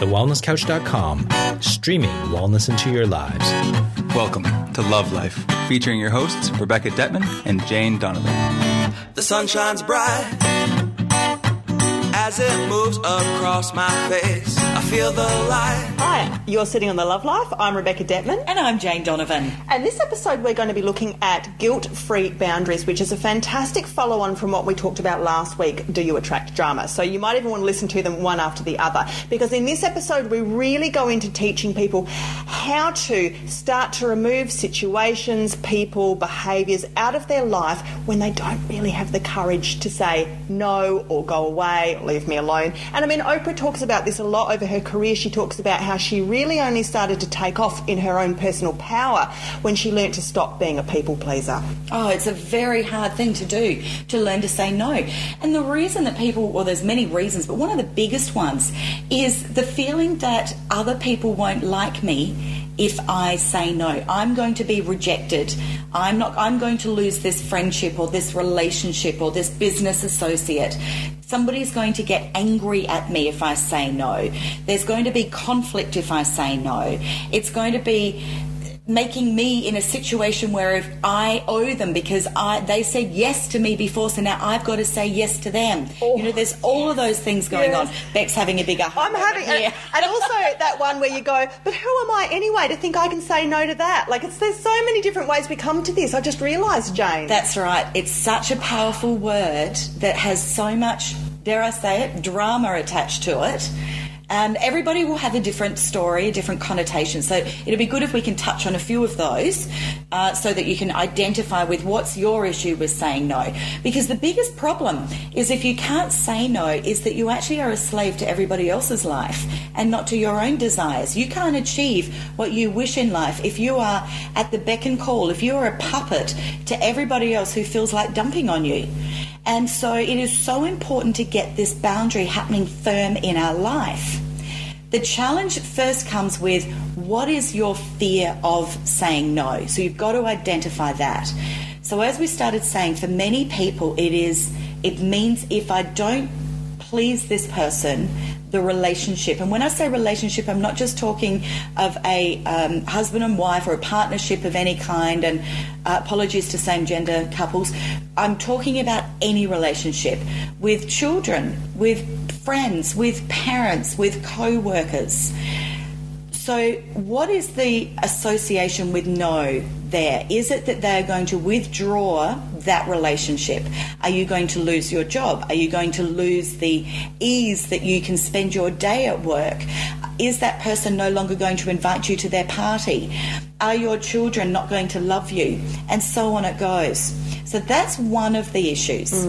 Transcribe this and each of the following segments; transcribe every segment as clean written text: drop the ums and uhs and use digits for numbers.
thewellnesscouch.com, streaming wellness into your lives. Welcome to Love Life, featuring your hosts, Rebecca Detman and Jane Donovan. The sun shines bright as it moves across my face. I feel the light. Hi, you're sitting on The Love Life. I'm Rebecca Detman. And I'm Jane Donovan. And this episode we're going to be looking at guilt-free boundaries, which is a fantastic follow-on from what we talked about last week, Do You Attract Drama? So you might even want to listen to them one after the other, because in this episode we really go into teaching people how to start to remove situations, people, behaviours out of their life when they don't really have the courage to say no or go away or leave me alone. And I mean, Oprah talks about this a lot over her career. She talks about how she really only started to take off in her own personal power when she learnt to stop being a people pleaser. Oh, it's a very hard thing to do, to learn to say no. And the reason that people, well, there's many reasons, but one of the biggest ones is the feeling that other people won't like me if I say no. I'm going to be rejected. I'm going to lose this friendship or this relationship or this business associate. Somebody's going to get angry at me if I say no. There's going to be conflict if I say no. It's going to be making me in a situation where if I owe them because they said yes to me before, so now I've got to say yes to them. Oh. You know, there's all of those things going on. Beck's having a bigger heart. I'm having it. And also that one where you go, but who am I anyway to think I can say no to that? Like, there's so many different ways we come to this. I just realised, Jane. That's right. It's such a powerful word that has so much, dare I say it, drama attached to it. And everybody will have a different story, a different connotation. So it'd be good if we can touch on a few of those so that you can identify with what's your issue with saying no. Because the biggest problem is if you can't say no is that you actually are a slave to everybody else's life and not to your own desires. You can't achieve what you wish in life if you are at the beck and call, if you are a puppet to everybody else who feels like dumping on you. And so it is so important to get this boundary happening firm in our life. The challenge first comes with, what is your fear of saying no? So you've got to identify that. So as we started saying, for many people it means if I don't please this person, the relationship. And when I say relationship, I'm not just talking of a husband and wife or a partnership of any kind, and apologies to same-gender couples. I'm talking about any relationship with children, with friends, with parents, with co-workers. So what is the association with no there? Is it that they're going to withdraw that relationship? Are you going to lose your job? Are you going to lose the ease that you can spend your day at work? Is that person no longer going to invite you to their party? Are your children not going to love you? And so on it goes. So that's one of the issues.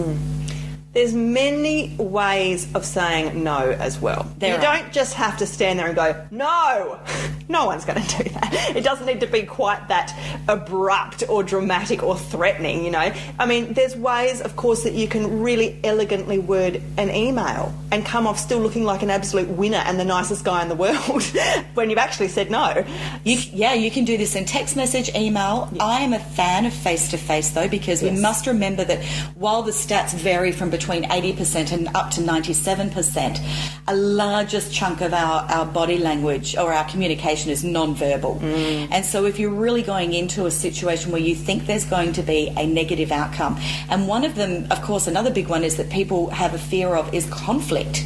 There's many ways of saying no as well. You don't just have to stand there and go, no. No one's going to do that. It doesn't need to be quite that abrupt or dramatic or threatening, you know. I mean, there's ways, of course, that you can really elegantly word an email and come off still looking like an absolute winner and the nicest guy in the world when you've actually said no. You can do this in text message, email. Yeah. I am a fan of face-to-face, though, because we must remember that while the stats vary from between 80% and up to 97%, a largest chunk of our body language or our communication is non-verbal. And so if you're really going into a situation where you think there's going to be a negative outcome, and one of them, of course, another big one is that people have a fear of is conflict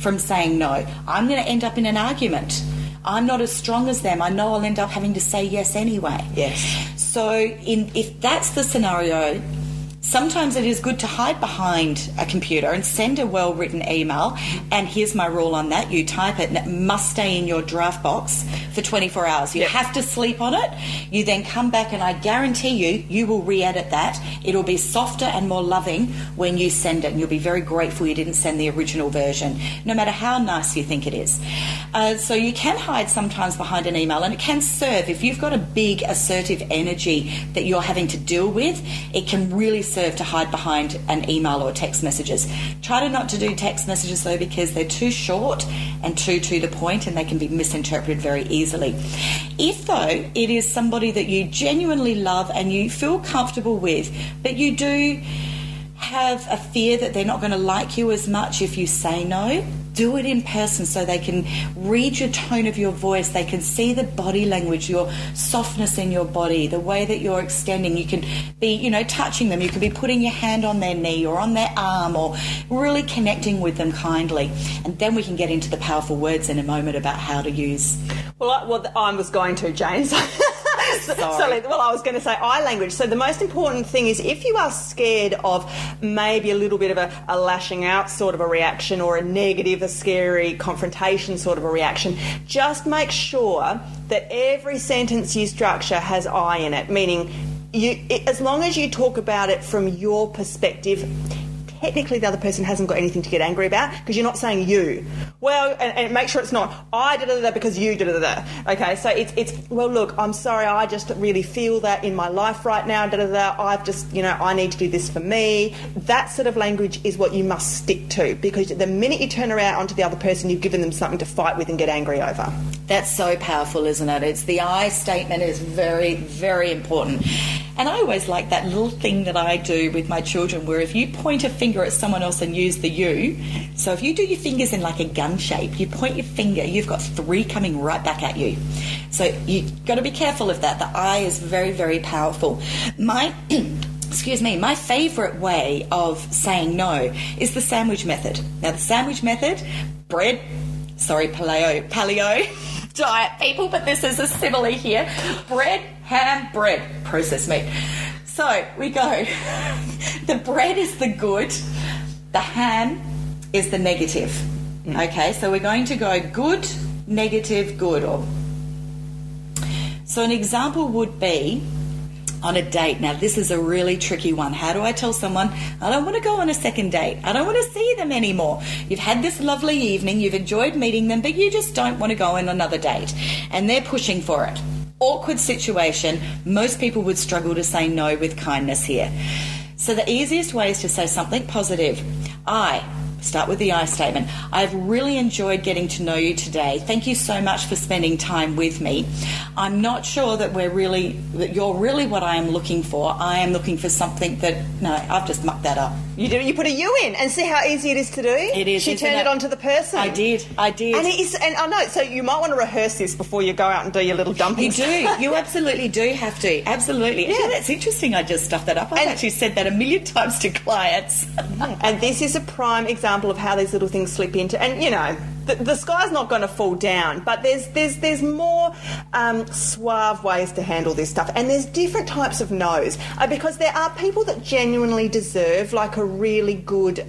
from saying no. I'm going to end up in an argument. I'm not as strong as them. I know I'll end up having to say yes anyway. Yes. So if that's the scenario, sometimes it is good to hide behind a computer and send a well-written email, and here's my rule on that. You type it and it must stay in your draft box for 24 hours. You have to sleep on it. You then come back and I guarantee you will re-edit that. It'll be softer and more loving when you send it, and you'll be very grateful you didn't send the original version, no matter how nice you think it is. So you can hide sometimes behind an email, and it can serve. If you've got a big assertive energy that you're having to deal with, it can really serve to hide behind an email or text messages. Try not to do text messages though, because they're too short and too to the point, and they can be misinterpreted very easily. If though it is somebody that you genuinely love and you feel comfortable with, but you do have a fear that they're not going to like you as much if you say no, do it in person so they can read your tone of your voice. They can see the body language, your softness in your body, the way that you're extending. You can be, touching them. You can be putting your hand on their knee or on their arm, or really connecting with them kindly. And then we can get into the powerful words in a moment about how to use. Well, I was going to, Jane. I was going to say eye language. So the most important thing is, if you are scared of maybe a little bit of a lashing out sort of a reaction, or a negative, a scary confrontation sort of a reaction, just make sure that every sentence you structure has I in it, meaning as long as you talk about it from your perspective, technically the other person hasn't got anything to get angry about, because you're not saying you. Well, and make sure it's not I da-da-da because you da-da-da. Okay, so it's well, look, I'm sorry, I just really feel that in my life right now, da-da-da. I've just, I need to do this for me. That sort of language is what you must stick to, because the minute you turn around onto the other person, you've given them something to fight with and get angry over. That's so powerful, isn't it? It's the I statement is very, very important. And I always like that little thing that I do with my children, where if you point a finger at someone else and use the you, so if you do your fingers in like a gun shape, you point your finger, you've got 3 coming right back at you. So you've got to be careful of that. The I is very, very powerful. My favourite way of saying no is the sandwich method. Now, the sandwich method, paleo diet people, but this is a simile here. Bread, ham, bread, processed meat. So we go, the bread is the good, the ham is the negative. Okay, so we're going to go good, negative, good. So an example would be on a date. Now, this is a really tricky one. How do I tell someone, I don't want to go on a second date. I don't want to see them anymore. You've had this lovely evening, you've enjoyed meeting them, but you just don't want to go on another date. And they're pushing for it. Awkward situation. Most people would struggle to say no with kindness here. So the easiest way is to say something positive. Start with the I statement. I've really enjoyed getting to know you today. Thank you so much for spending time with me. I'm not sure that you're really what I am looking for. I am looking for something I've just mucked that up. You do. You put a you in, and see how easy it is to do. It is. She turned it onto the person. I did. And I know. So you might want to rehearse this before you go out and do your little dumping. You do. You absolutely do have to. Absolutely. Yeah, that's interesting. I just stuffed that up. I've actually said that 1,000,000 times to clients. And this is a prime example of how these little things slip into. And the sky's not going to fall down, but there's more suave ways to handle this stuff, and there's different types of no's, because there are people that genuinely deserve like a really good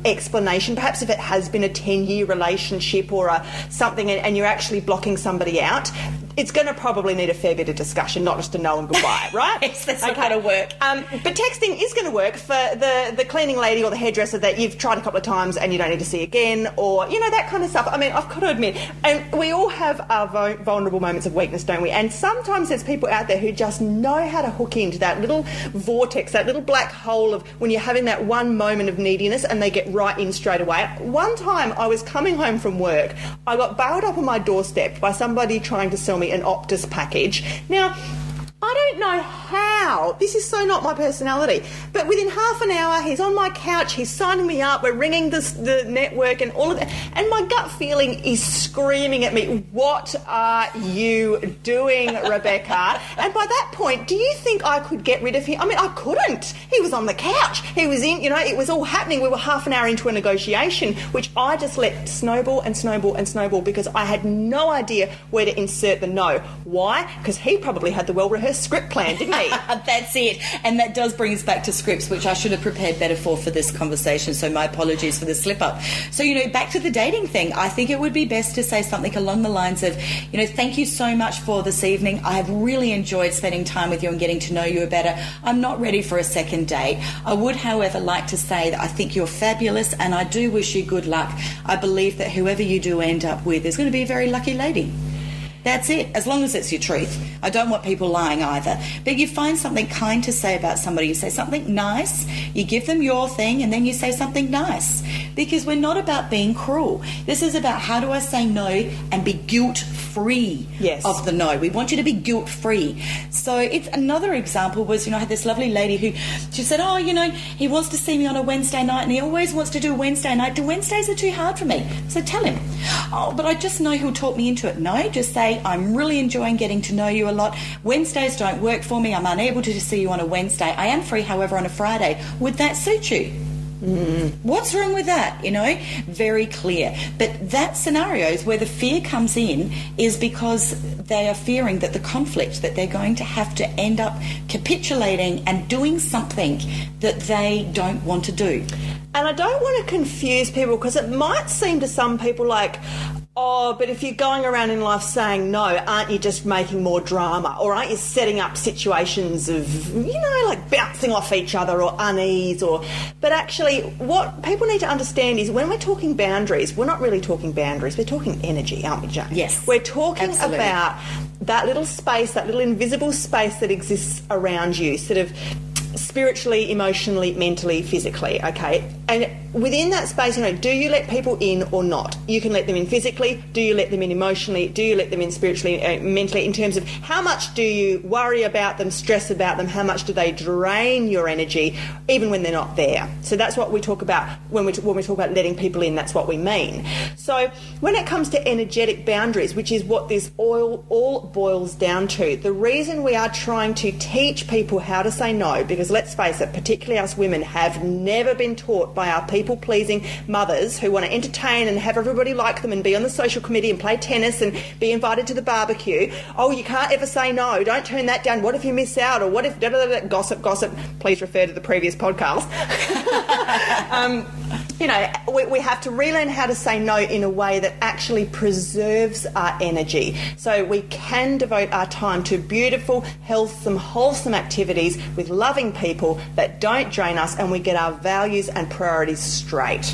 explanation. Perhaps if it has been a 10-year relationship or something, and you're actually blocking somebody out, it's going to probably need a fair bit of discussion, not just a no and goodbye, right? Yes, that's not going to work. But texting is going to work for the cleaning lady or the hairdresser that you've tried a couple of times and you don't need to see again, or, that kind of stuff. I mean, I've got to admit, and we all have our vulnerable moments of weakness, don't we? And sometimes there's people out there who just know how to hook into that little vortex, that little black hole of when you're having that one moment of neediness, and they get right in straight away. One time I was coming home from work, I got bailed up on my doorstep by somebody trying to sell me an Optus package. Now, I don't know how. This is so not my personality. But within half an hour, he's on my couch, he's signing me up, we're ringing the network and all of that. And my gut feeling is screaming at me, what are you doing, Rebecca? And by that point, do you think I could get rid of him? I mean, I couldn't. He was on the couch. He was in, it was all happening. We were half an hour into a negotiation, which I just let snowball and snowball and snowball because I had no idea where to insert the no. Why? Because he probably had the well-rehearsed script plan, didn't he? That's it. And that does bring us back to scripts, which I should have prepared better for this conversation, so my apologies for the slip-up. So, back to the dating thing, I think it would be best to say something along the lines of, thank you so much for this evening. I have really enjoyed spending time with you and getting to know you better. I'm not ready for a second date. I would, however, like to say that I think you're fabulous and I do wish you good luck. I believe that whoever you do end up with is going to be a very lucky lady. That's it, as long as it's your truth. I don't want people lying either. But you find something kind to say about somebody. You say something nice, you give them your thing, and then you say something nice. because we're not about being cruel. This is about how do I say no and be guilt-free of the no. We want you to be guilt-free. So it's another example was, I had this lovely lady who, she said, he wants to see me on a Wednesday night and he always wants to do a Wednesday night. Wednesdays are too hard for me. So tell him, but I just know he'll talk me into it. No, just say, I'm really enjoying getting to know you a lot. Wednesdays don't work for me. I'm unable to see you on a Wednesday. I am free, however, on a Friday. Would that suit you? What's wrong with that? Very clear. But that scenario is where the fear comes in, is because they are fearing that the conflict, that they're going to have to end up capitulating and doing something that they don't want to do. And I don't want to confuse people, because it might seem to some people like, oh, but if you're going around in life saying no, aren't you just making more drama? Or aren't you setting up situations of, like bouncing off each other or unease? But actually, what people need to understand is when we're talking boundaries, we're not really talking boundaries, we're talking energy, aren't we, Jane? Yes. We're talking Absolutely. about that little space, that little invisible space that exists around you, sort of spiritually, emotionally, mentally, physically, okay? And within that space, do you let people in or not? You can let them in physically. Do you let them in emotionally? Do you let them in spiritually, mentally, in terms of how much do you worry about them, stress about them? How much do they drain your energy, even when they're not there? So that's what we talk about when we talk about letting people in. That's what we mean. So when it comes to energetic boundaries, which is what this all boils down to, the reason we are trying to teach people how to say no, because let's face it, particularly us women have never been taught by our people-pleasing mothers who want to entertain and have everybody like them and be on the social committee and play tennis and be invited to the barbecue. Oh, you can't ever say no. Don't turn that down. What if you miss out? Or what if... Gossip. Please refer to the previous podcast. We have to relearn how to say no in a way that actually preserves our energy. So we can devote our time to beautiful, healthsome, wholesome activities with loving people that don't drain us, and we get our values and priorities straight.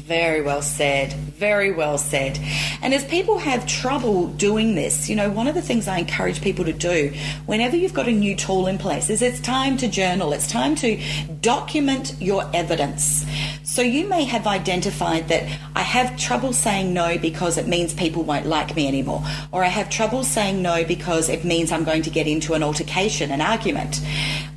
Very well said. Very well said. And as people have trouble doing this, one of the things I encourage people to do whenever you've got a new tool in place is it's time to journal. It's time to document your evidence. So you may have identified that I have trouble saying no because it means people won't like me anymore, or I have trouble saying no because it means I'm going to get into an altercation, an argument.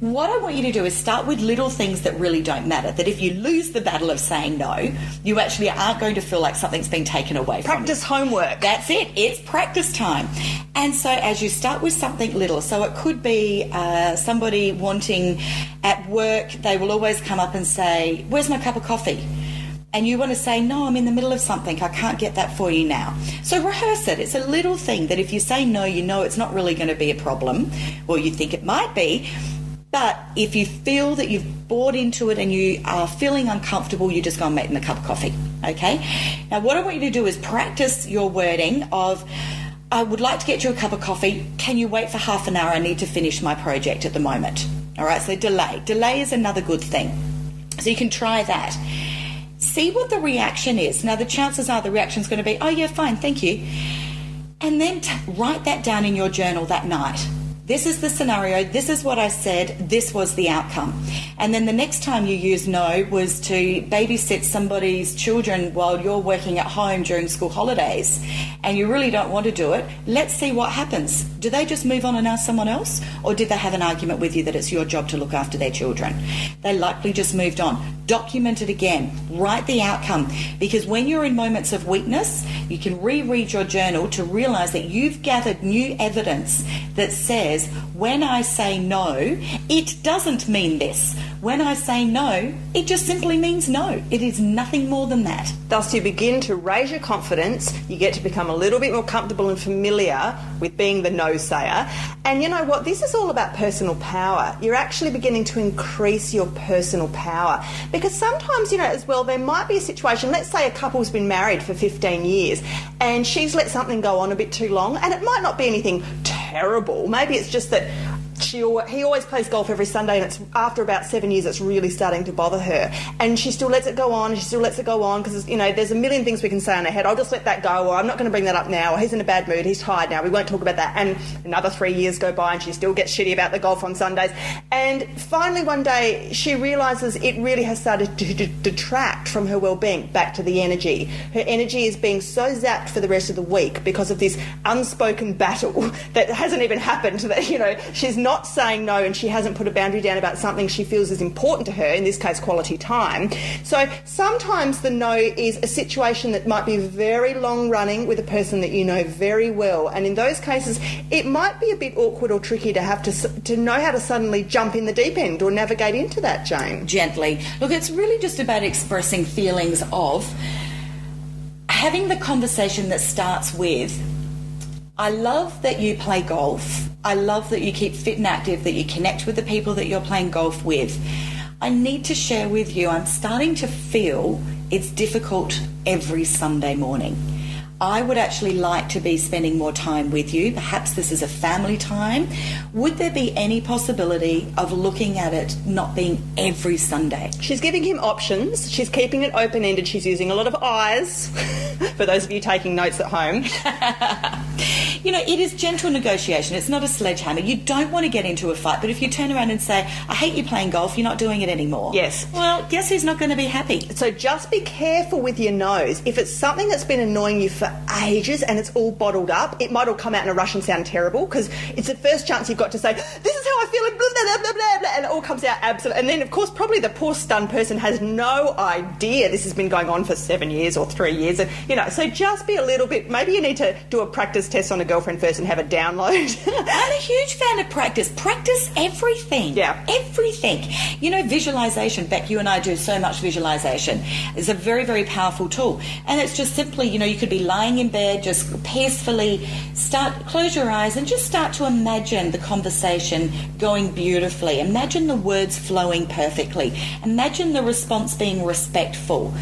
What I want you to do is start with little things that really don't matter, that if you lose the battle of saying no, you actually aren't going to feel like something's been taken away from you. Practice homework. That's it. It's practice time. And so as you start with something little, so it could be somebody wanting at work, they will always come up and say, where's my cup of coffee? And you want to say, no, I'm in the middle of something. I can't get that for you now. So rehearse it. It's a little thing that if you say no, it's not really going to be a problem. Well, you think it might be. But if you feel that you've bought into it and you are feeling uncomfortable, you just go and make them a cup of coffee, okay? Now, what I want you to do is practice your wording of, I would like to get you a cup of coffee. Can you wait for half an hour? I need to finish my project at the moment. All right, so delay. Delay is another good thing. So you can try that. See what the reaction is. Now, the chances are the reaction is going to be, oh, yeah, fine, thank you. And then write that down in your journal that night. This is the scenario, this is what I said, this was the outcome. And then the next time you use no was to babysit somebody's children while you're working at home during school holidays and you really don't want to do it. Let's see what happens. Do they just move on and ask someone else? Or did they have an argument with you that it's your job to look after their children? They likely just moved on. Document it again. Write the outcome. Because when you're in moments of weakness, you can reread your journal to realise that you've gathered new evidence that says, when I say no, it doesn't mean this. When I say no, it just simply means no. It is nothing more than that. Thus, you begin to raise your confidence. You get to become a little bit more comfortable and familiar with being the no-sayer. And you know what? This is all about personal power. You're actually beginning to increase your personal power. Because sometimes, as well, there might be a situation, let's say a couple's been married for 15 years and she's let something go on a bit too long, and it might not be anything terrible. Maybe it's just that he always plays golf every Sunday, and it's after about 7 years it's really starting to bother her. And she still lets it go on, because, you know, there's a million things we can say in her head. I'll just let that go, or I'm not going to bring that up now, or he's in a bad mood, he's tired now, we won't talk about that. And another 3 years go by and she still gets shitty about the golf on Sundays. And finally one day she realises it really has started to detract from her well-being. Back to the energy. Her energy is being so zapped for the rest of the week because of this unspoken battle that hasn't even happened, that, you know, she's not saying no and she hasn't put a boundary down about something she feels is important to her, in this case quality time. So sometimes the no is a situation that might be very long running with a person that you know very well, and in those cases it might be a bit awkward or tricky to have to know how to suddenly jump in the deep end or navigate into that, Jane. Gently. Look, it's really just about expressing feelings of having the conversation that starts with, I love that you play golf. I love that you keep fit and active, that you connect with the people that you're playing golf with. I need to share with you, I'm starting to feel it's difficult every Sunday morning. I would actually like to be spending more time with you. Perhaps this is a family time. Would there be any possibility of looking at it not being every Sunday? She's giving him options. She's keeping it open-ended. She's using a lot of eyes, for those of you taking notes at home. You know, it is gentle negotiation. It's not a sledgehammer. You don't want to get into a fight, but if you turn around and say, I hate you playing golf, you're not doing it anymore. Yes. Well, guess who's not going to be happy? So just be careful with your no's. If it's something that's been annoying you for ages and it's all bottled up, it might all come out in a rush and sound terrible, because it's the first chance you've got to say, this is how I feel, and blah, blah, blah, blah, blah, and it all comes out absolutely. And then, of course, probably the poor stunned person has no idea this has been going on for 7 years or 3 years. And, you know, so just be a little bit, maybe you need to do a practice test on a girlfriend first and have a download. I'm a huge fan of practice. Practice everything. Yeah. Everything. You know, visualisation. Beck, you and I do so much visualisation. It's a very, very powerful tool. And it's just simply, you know, you could be lying in bed, just peacefully close your eyes and just start to imagine the conversation going beautifully. Imagine the words flowing perfectly. Imagine the response being respectful.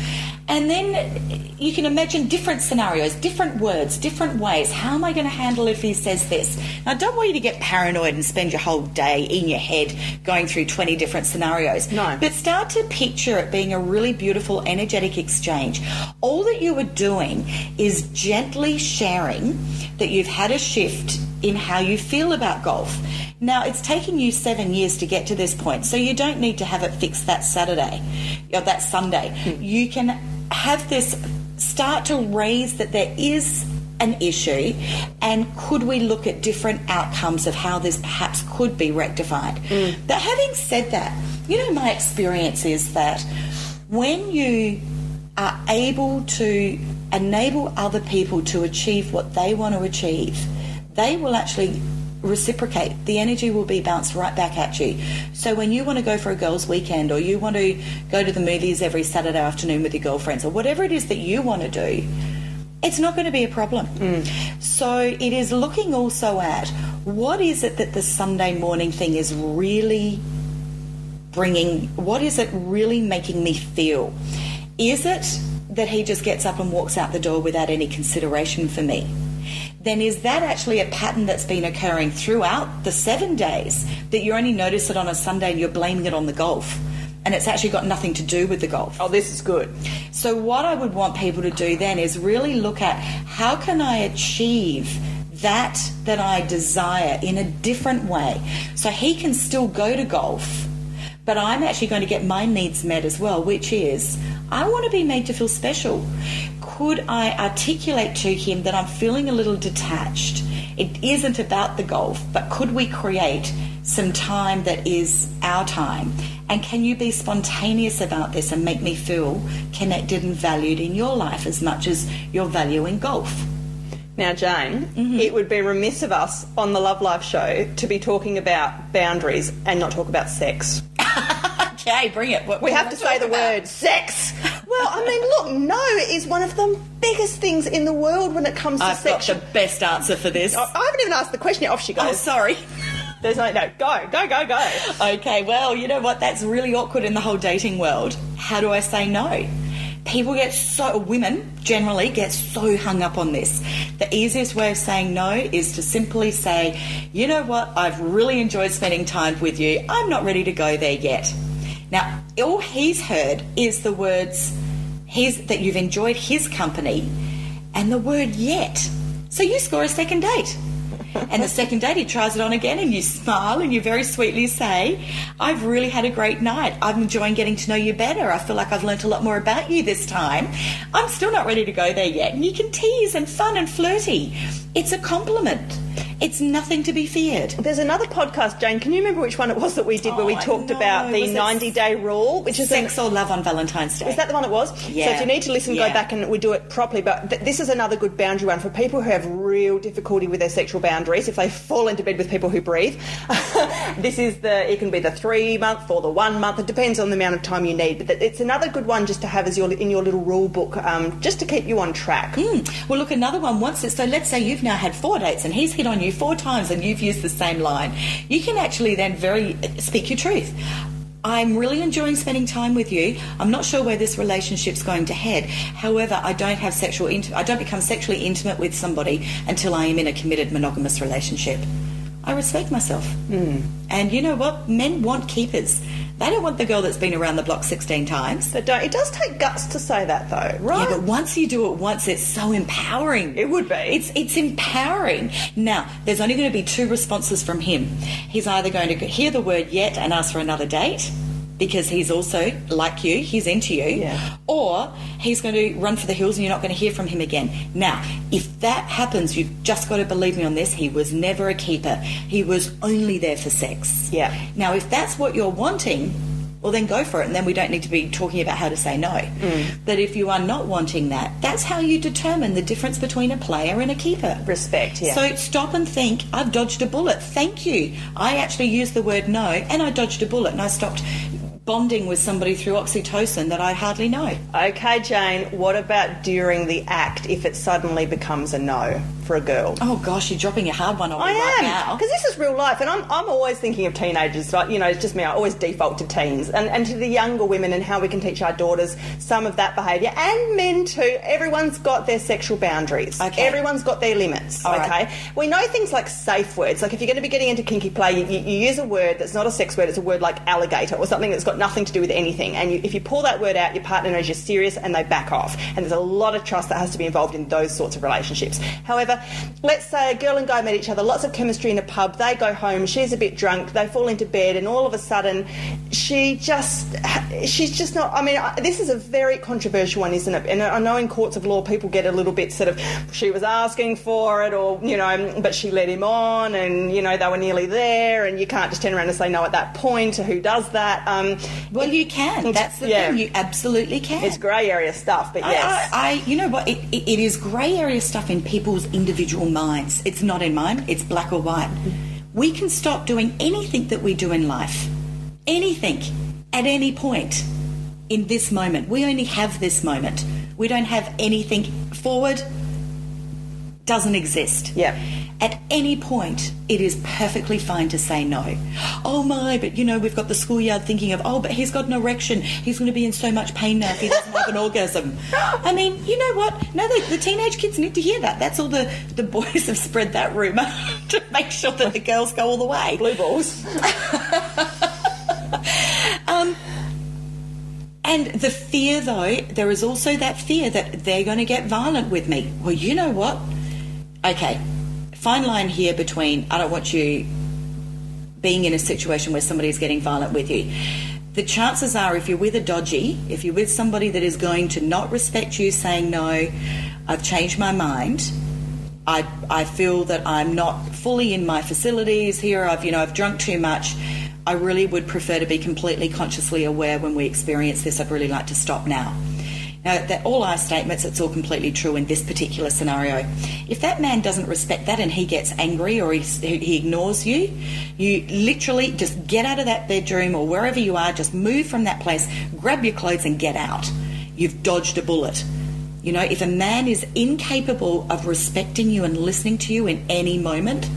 And then you can imagine different scenarios, different words, different ways. How am I going to handle if he says this? Now, I don't want you to get paranoid and spend your whole day in your head going through 20 different scenarios. No. But start to picture it being a really beautiful, energetic exchange. All that you are doing is gently sharing that you've had a shift in how you feel about golf. Now, it's taken you 7 years to get to this point, so you don't need to have it fixed that Saturday or that Sunday. You can have this start to raise that there is an issue, and could we look at different outcomes of how this perhaps could be rectified. But having said that, you know, my experience is that when you are able to enable other people to achieve what they want to achieve, they will actually reciprocate. The energy will be bounced right back at you. So when you want to go for a girls' weekend, or you want to go to the movies every Saturday afternoon with your girlfriends, or whatever it is that you want to do, it's not going to be a problem. So it is looking also at what is it that the Sunday morning thing is really bringing, what is it really making me feel? Is it that he just gets up and walks out the door without any consideration for me? Then is that actually a pattern that's been occurring throughout the 7 days, that you only notice it on a Sunday and you're blaming it on the golf, and it's actually got nothing to do with the golf? Oh, this is good. So what I would want people to do then is really look at, how can I achieve that I desire in a different way? So he can still go to golf, but I'm actually going to get my needs met as well, which is, I want to be made to feel special. Could I articulate to him that I'm feeling a little detached? It isn't about the golf, but could we create some time that is our time? And can you be spontaneous about this and make me feel connected and valued in your life as much as you're valuing golf? Now, Jane, it would be remiss of us on the Love Life show to be talking about boundaries and not talk about sex. Okay, bring it. We have to say the word sex. Well, I mean, look, no is one of the biggest things in the world when it comes to sex. I've got the best answer for this. I haven't even asked the question yet. Off she goes. Oh, sorry. There's no, go. Okay, well, you know what? That's really awkward in the whole dating world. How do I say no? People get women generally get so hung up on this. The easiest way of saying no is to simply say, you know what, I've really enjoyed spending time with you. I'm not ready to go there yet. Now, all he's heard is the words that you've enjoyed his company and the word yet. So you score a second date. And the second date, he tries it on again, and you smile and you very sweetly say, I've really had a great night. I'm enjoying getting to know you better. I feel like I've learnt a lot more about you this time. I'm still not ready to go there yet. And you can tease and fun and flirty. It's a compliment. It's nothing to be feared. There's another podcast, Jane, can you remember which one it was that we did where we talked about the 90-day rule? Which is Sex or Love on Valentine's Day. Is that the one it was? Yeah. So if you need to listen, go back and we do it properly. But this is another good boundary one for people who have real difficulty with their sexual boundaries. If they fall into bed with people who breathe, it can be the 3 month or the 1 month. It depends on the amount of time you need. But it's another good one just to have as in your little rule book, just to keep you on track. Well, look, another one so let's say you've now had 4 dates and he's hit on you 4 times and you've used the same line. You can actually then speak your truth. I'm really enjoying spending time with you. I'm not sure where this relationship's going to head. However, I don't become sexually intimate with somebody until I am in a committed monogamous relationship. I respect myself. And you know what? Men want keepers. They don't want the girl that's been around the block 16 times. They don't. It does take guts to say that, though, right? Yeah, but once you do it once, it's so empowering. It would be. It's empowering. Now, there's only going to be 2 responses from him. He's either going to hear the word yet and ask for another date, because he's also, like you, he's into you, or he's going to run for the hills and you're not going to hear from him again. Now, if that happens, you've just got to believe me on this, he was never a keeper. He was only there for sex. Yeah. Now, if that's what you're wanting, well, then go for it, and then we don't need to be talking about how to say no. But if you are not wanting that, that's how you determine the difference between a player and a keeper. Respect, yeah. So stop and think, I've dodged a bullet. Thank you. I actually used the word no, and I dodged a bullet, and I stopped bonding with somebody through oxytocin that I hardly know. Okay, Jane, what about during the act if it suddenly becomes a no for a girl? Oh gosh, you're dropping a hard one on me right now. Because this is real life, and I'm always thinking of teenagers. Like, it's just me. I always default to teens and to the younger women and how we can teach our daughters some of that behaviour, and men too. Everyone's got their sexual boundaries. Okay. Everyone's got their limits. All okay. right. We know things like safe words. Like if you're going to be getting into kinky play, you use a word that's not a sex word. It's a word like alligator or something that's got nothing to do with anything. And if you pull that word out, your partner knows you're serious and they back off. And there's a lot of trust that has to be involved in those sorts of relationships. However, let's say a girl and guy met each other, lots of chemistry in a pub, they go home, she's a bit drunk, they fall into bed, and all of a sudden she's just not, this is a very controversial one, isn't it? And I know in courts of law people get a little bit sort of, she was asking for it, or, but she led him on, and, they were nearly there, and you can't just turn around and say no at that point. Who does that? Well, you can. That's the thing. You absolutely can. It's grey area stuff, but yes. You know what? It is grey area stuff in people's individual minds. It's not in mine. It's black or white. We can stop doing anything that we do in life. Anything. At any point. In this moment. We only have this moment. We don't have anything forward. Doesn't exist. Yeah. At any point, it is perfectly fine to say no. Oh my, but we've got the schoolyard thinking of, but he's got an erection. He's going to be in so much pain now if he doesn't have an orgasm. You know what? No, the teenage kids need to hear that. That's all the boys have spread that rumour to make sure that the girls go all the way. Blue balls. And the fear, though, there is also that fear that they're going to get violent with me. Well, you know what? Okay. Fine line here between I don't want you being in a situation where somebody is getting violent with you. The chances are if you're with a dodgy, if you're with somebody that is going to not respect you saying no, I've changed my mind, I feel that I'm not fully in my facilities here, I've drunk too much, I really would prefer to be completely consciously aware when we experience this. I'd really like to stop now. Now, that all our statements, it's all completely true in this particular scenario. If that man doesn't respect that and he gets angry or he ignores you, you literally just get out of that bedroom or wherever you are, just move from that place, grab your clothes and get out. You've dodged a bullet. If a man is incapable of respecting you and listening to you in any moment,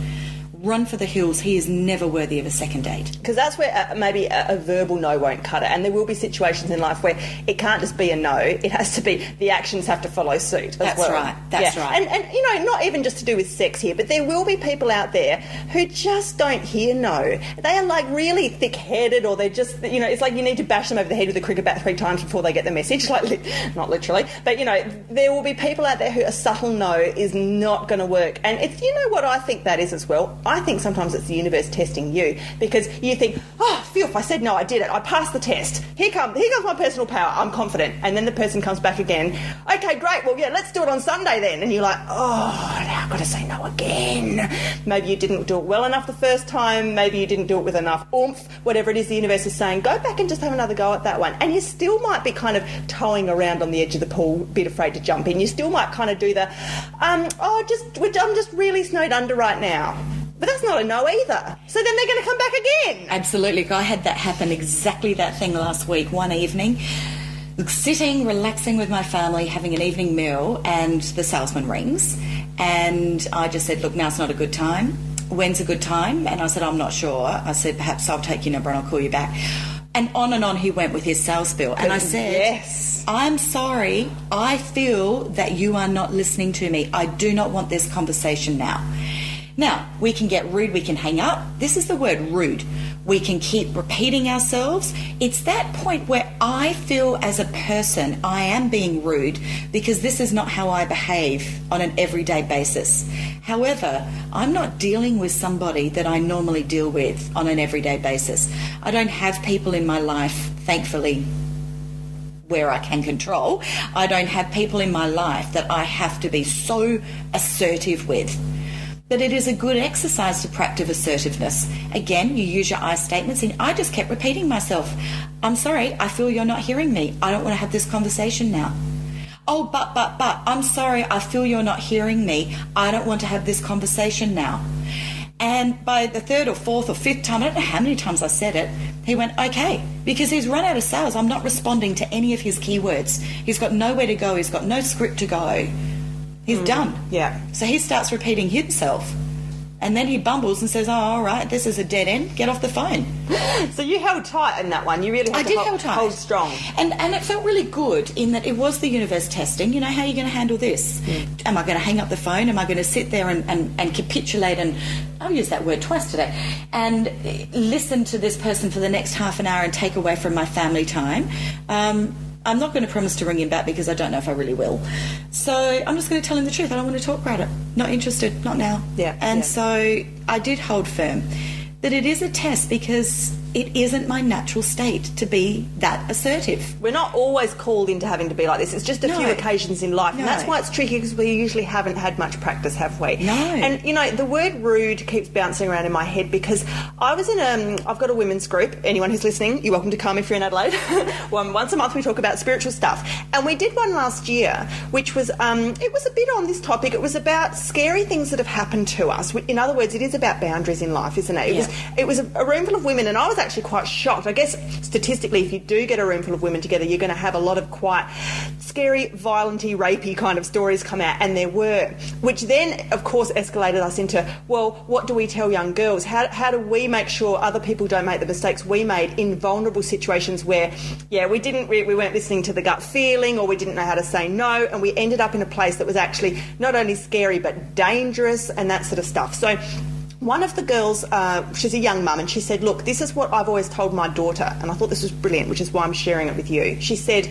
run for the hills. He is never worthy of a second date. Because that's where maybe a verbal no won't cut it. And there will be situations in life where it can't just be a no. It has to be, the actions have to follow suit as That's well. right. That's right. And, you know, not even just to do with sex here, but there will be people out there who just don't hear no. They are like really thick-headed, or they're just, you know, it's like you need to bash them over the head with a cricket bat 3 times before they get the message. Like, not literally. But, you know, there will be people out there who a subtle no is not going to work. And it's, you know what I think that is as well? I think sometimes it's the universe testing you, because you think, oh, phew, if I said no, I did it. I passed the test. Here comes my personal power. I'm confident. And then the person comes back again. Okay, great. Well, yeah, let's do it on Sunday then. And you're like, oh, now I've got to say no again. Maybe you didn't do it well enough the first time. Maybe you didn't do it with enough oomph. Whatever it is the universe is saying, go back and just have another go at that one. And you still might be kind of towing around on the edge of the pool, a bit afraid to jump in. You still might kind of do the, I'm just really snowed under right now. But that's not a no either. So then they're going to come back again. Absolutely. I had that happen, exactly that thing last week, one evening. Sitting, relaxing with my family, having an evening meal, and the salesman rings. And I just said, look, now's not a good time. When's a good time? And I said, I'm not sure. I said, perhaps I'll take your number and I'll call you back. And on he went with his sales spiel. And I said, yes, I'm sorry. I feel that you are not listening to me. I do not want this conversation now. Now, we can get rude, we can hang up. This is the word rude. We can keep repeating ourselves. It's that point where I feel as a person I am being rude because this is not how I behave on an everyday basis. However, I'm not dealing with somebody that I normally deal with on an everyday basis. I don't have people in my life, thankfully, where I can control. I don't have people in my life that I have to be so assertive with. But it is a good exercise to practice assertiveness. Again, you use your I statements, and I just kept repeating myself. I'm sorry, I feel you're not hearing me. I don't want to have this conversation now. Oh, but, I'm sorry, I feel you're not hearing me. I don't want to have this conversation now. And by the 3rd or 4th or 5th time, I don't know how many times I said it, he went, okay, because he's run out of sales. I'm not responding to any of his keywords. He's got nowhere to go. He's got no script to go. He's done. Yeah. So he starts repeating himself. And then he bumbles and says, oh, all right, this is a dead end. Get off the phone. So you held tight in that one. You really had to hold strong. And it felt really good in that it was the universe testing. You know, how are you going to handle this? Am I going to hang up the phone? Am I going to sit there and capitulate, and I'll use that word twice today, and listen to this person for the next half an hour and take away from my family time? I'm not going to promise to ring him back because I don't know if I really will. So I'm just going to tell him the truth. I don't want to talk about it. Not interested. Not now. Yeah. And so I did hold firm that it is a test because it isn't my natural state to be that assertive. We're not always called into having to be like this. It's just a few occasions in life. No. And that's why it's tricky, because we usually haven't had much practice, have we? No. And, you know, the word rude keeps bouncing around in my head because I was in I've got a women's group. Anyone who's listening, you're welcome to come if you're in Adelaide. Once a month we talk about spiritual stuff. And we did one last year, which was, it was a bit on this topic. It was about scary things that have happened to us. In other words, it is about boundaries in life, isn't it? It was a room full of women, and I was actually quite shocked. I guess statistically, if you do get a room full of women together, you're going to have a lot of quite scary, violent-y, rapey kind of stories come out, and there were, which then, of course, escalated us into, well, what do we tell young girls? How do we make sure other people don't make the mistakes we made in vulnerable situations where, we weren't listening to the gut feeling, or we didn't know how to say no, and we ended up in a place that was actually not only scary but dangerous and that sort of stuff. So one of the girls, she's a young mum, and she said, look, this is what I've always told my daughter, and I thought this was brilliant, which is why I'm sharing it with you. She said,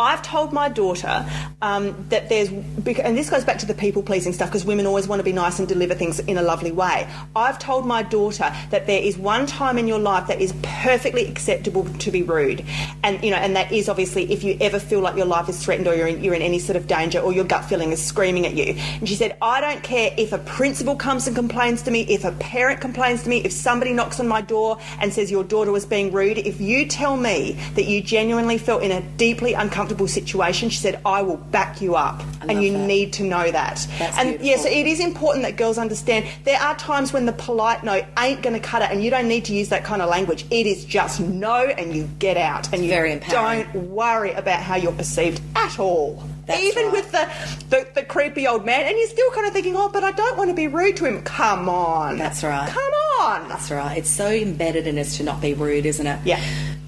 I've told my daughter that there's, and this goes back to the people-pleasing stuff, because women always want to be nice and deliver things in a lovely way. I've told my daughter that there is one time in your life that is perfectly acceptable to be rude, and and that is obviously if you ever feel like your life is threatened, or you're in any sort of danger, or your gut feeling is screaming at you. And she said, I don't care if a principal comes and complains to me, if a parent complains to me, if somebody knocks on my door and says your daughter was being rude, if you tell me that you genuinely felt in a deeply uncomfortable situation, she said, I will back you up. And you need to know that. That's and beautiful. yeah, so it is important that girls understand there are times when the polite no ain't going to cut it, and you don't need to use that kind of language. It is just no, and you get out, and you very empowering. don't worry about how you're perceived at all. That's even right. with the creepy old man, and you're still kind of thinking, oh, but I don't want to be rude to him. Come on. That's right. Come on. That's right. It's so embedded in us to not be rude, isn't it? Yeah.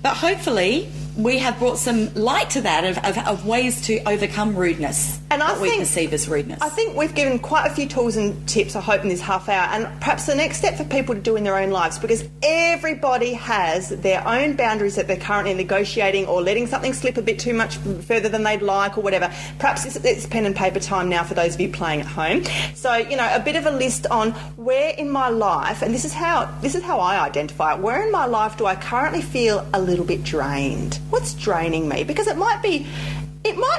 But hopefully we have brought some light to that of ways to overcome rudeness And I that we think- perceive as rudeness. I think we've given quite a few tools and tips, I hope, in this half hour, and perhaps the next step for people to do in their own lives, because everybody has their own boundaries that they're currently negotiating or letting something slip a bit too much further than they'd like or whatever. Perhaps it's pen and paper time now for those of you playing at home. So, a bit of a list on where in my life, and this is how I identify it, where in my life do I currently feel a little bit drained? What's draining me? Because it might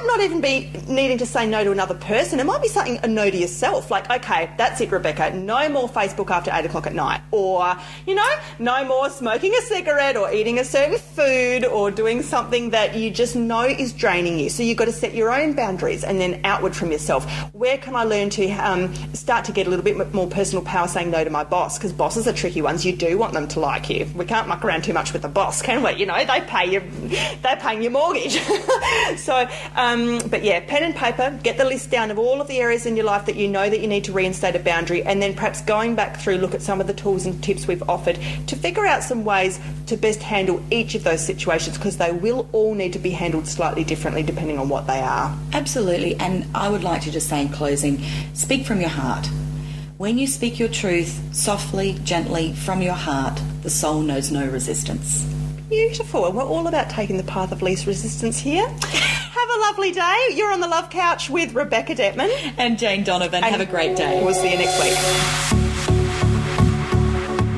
not even be needing to say no to another person. It might be something, a no to yourself. Like, okay, that's it, Rebecca. No more Facebook after 8 o'clock at night. Or, no more smoking a cigarette or eating a certain food or doing something that you just know is draining you. So you've got to set your own boundaries and then outward from yourself. Where can I learn to start to get a little bit more personal power saying no to my boss? Because bosses are tricky ones. You do want them to like you. We can't muck around too much with the boss, can we? They're paying your mortgage. So, but yeah, pen and paper, get the list down of all of the areas in your life that you know that you need to reinstate a boundary, and then perhaps going back through, look at some of the tools and tips we've offered to figure out some ways to best handle each of those situations, because they will all need to be handled slightly differently depending on what they are. Absolutely. And I would like to just say in closing, speak from your heart. When you speak your truth softly, gently, from your heart, the soul knows no resistance. Beautiful. And we're all about taking the path of least resistance here. Have a lovely day. You're on the Love Couch with Rebecca Detman. And Jane Donovan. Have a great day. We'll see you next week.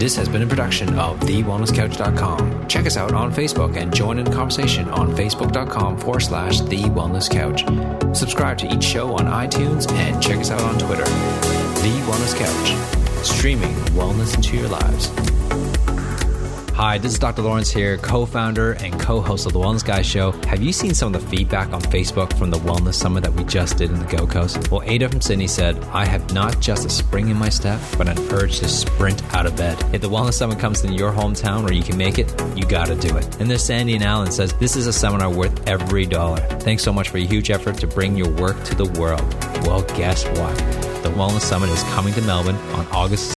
This has been a production of TheWellnessCouch.com. Check us out on Facebook and join in the conversation on Facebook.com/The Wellness Couch. Subscribe to each show on iTunes and check us out on Twitter. The Wellness Couch, streaming wellness into your lives. Hi, this is Dr. Lawrence here, co-founder and co-host of The Wellness Guy Show. Have you seen some of the feedback on Facebook from the Wellness Summit that we just did in the Gold Coast? Well, Ada from Sydney said, I have not just a spring in my step, but an urge to sprint out of bed. If the Wellness Summit comes to your hometown where you can make it, you gotta do it. And there's Sandy and Alan says, this is a seminar worth every dollar. Thanks so much for your huge effort to bring your work to the world. Well, guess what? The Wellness Summit is coming to Melbourne on August